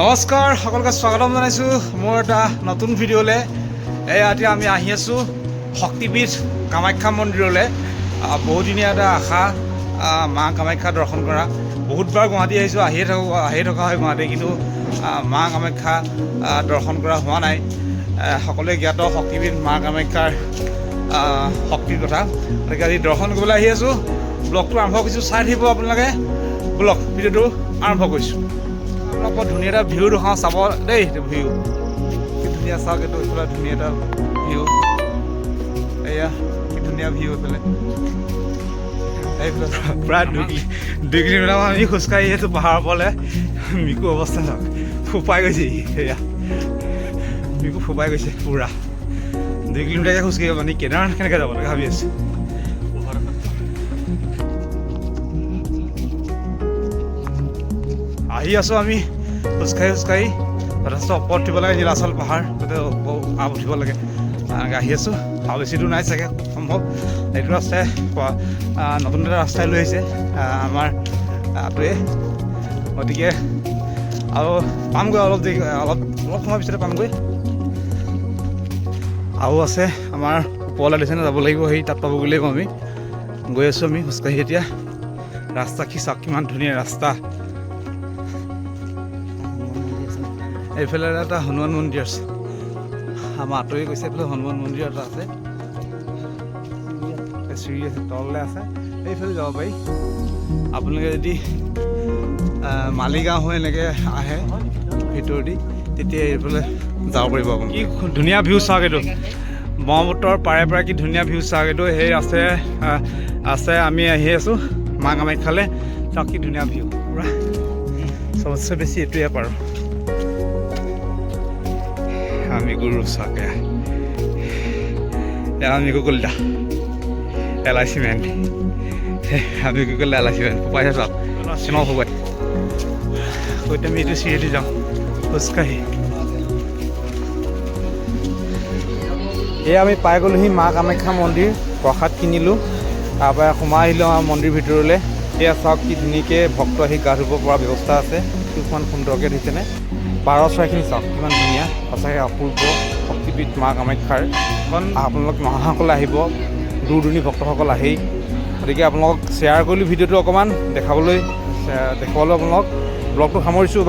নমস্কাৰ সকলকে স্বাগতম জনাইছোঁ মোৰ এটা নতুন ভিডিঅ'লৈ। এতিয়া আমি আহি আছোঁ শক্তিপীঠ কামাখ্যা মন্দিৰলৈ। বহুদিনীয়া এটা আশা মা কামাখ্যা দৰ্শন কৰা। বহুতবাৰ গুৱাহাটী আহিছোঁ, আহিয়ে থকা হয় গুৱাহাটী, কিন্তু মা কামাখ্যা দৰ্শন কৰা হোৱা নাই। সকলোৱে জ্ঞাত শক্তিপীঠ মা কামাখ্যাৰ শক্তিৰ কথা। গতিকে আজি দৰ্শন কৰিবলৈ আহি আছোঁ। ব্লগটো আৰম্ভ কৰিছোঁ, চাই থাকিব আপোনালোকে। ব্লগ ভিডিঅ'টো আৰম্ভ কৰিছোঁ। আপোনাক বৰ ধুনীয়া এটা ভিউ দেখাওঁ, চাব দেই। এইটো ভিউ কি ধুনীয়া, চাওক এইটো এইফালে ধুনীয়া এটা ভিউ। এয়া কি ধুনীয়া ভিউ এইফালে। এইফালে প্ৰায় 2 কিলোমিটাৰমান আমি খোজকাঢ়ি আছোঁ পাহাৰৰ ওপৰলৈ। মিকু অৱস্থা চাওক, ফোপাই গৈছে। সেয়া মিকু ফোপাই গৈছে পূৰা। 2 কিলোমিটাৰকৈ খোজকাঢ়িব মানে কেদাৰনাথ কেনেকৈ যাব লাগে ভাবি আছোঁ। আহি আছোঁ আমি খোজকাঢ়ি যথেষ্ট ওপৰত উঠিব লাগে। নীলাচল পাহাৰ তাতে আপ উঠিব লাগে। আহি আছোঁ আৰু বেছি দূৰ নাই চাগে, সম্ভৱ। এইটো ৰাস্তাই নতুন এটা ৰাস্তাই লৈ আহিছে আমাৰ টোৱে। গতিকে আৰু পামগৈ অলপ দেৰি, অলপ সময়ৰ পিছতে পামগৈ। আৰু আছে আমাৰ ওপৰলৈ দিছেনে যাব লাগিব, সেই তাত পাবগৈ লাগিব আমি। গৈ আছোঁ আমি খোজকাঢ়ি এতিয়া। ৰাস্তা কি চাওক, কিমান ধুনীয়া ৰাস্তা। এইফালে এটা হনুমান মন্দিৰ আছে, আমাৰ আঁতৰি গৈছে। এইফালে হনুমান মন্দিৰ এটা আছে, চিৰি আছে, তললৈ আছে। এইফালে যাব পাৰি। আপোনালোকে যদি মালিগাঁও হৈ এনেকৈ আহে ভিতৰেদি, তেতিয়া এইফালে যাব পাৰিব আপুনি। কি ধুনীয়া ভিউ চাওক এইটো, ব্ৰহ্মপুত্ৰৰ পাৰে পাৰে কি ধুনীয়া ভিউ চাওক এইটো। সেই আছে আমি আহি আছোঁ মা কামাখ্যালৈ। চাওক কি ধুনীয়া ভিউ, পূৰা চবতছে বেছি এইটোৱে পাৰোঁ আমি গুৰু চাকে। আমি কলিতা LIC মেন, আমি কলিতা LIC মেন ফোপাইছে চাওক, চিনেমা ফোপাই। সৈতে আমি এইটো চিৰিয়েদি যাওঁ খোজকাঢ়ি। এয়া আমি পাই গ'লোহি মা কামাখ্যা মন্দিৰ। প্ৰসাদ কিনিলোঁ, তাৰপৰা সোমাই আহিলোঁ আমাৰ মন্দিৰ ভিতৰলৈ। এয়া চাওক কি ধুনীয়াকৈ ভক্ত আহি গা ধুব পৰা ব্যৱস্থা আছে। কিমান সুন্দৰকৈ দিছেনে। পাৰ চৰাইখিনি চাওক কিমান ধুনীয়া, সঁচাকৈ অপূৰ্ব শক্তিপীঠ মা কামাখ্যাৰ। আপোনালোক মহাসকলে আহিব, দূৰ দূৰণি ভক্তসকল আহেই। গতিকে আপোনালোকক শ্বেয়াৰ কৰিলোঁ ভিডিঅ'টো অকণমান দেখুৱাবলৈ আপোনালোক। ব্লগটো সামৰিছোঁ। বাই।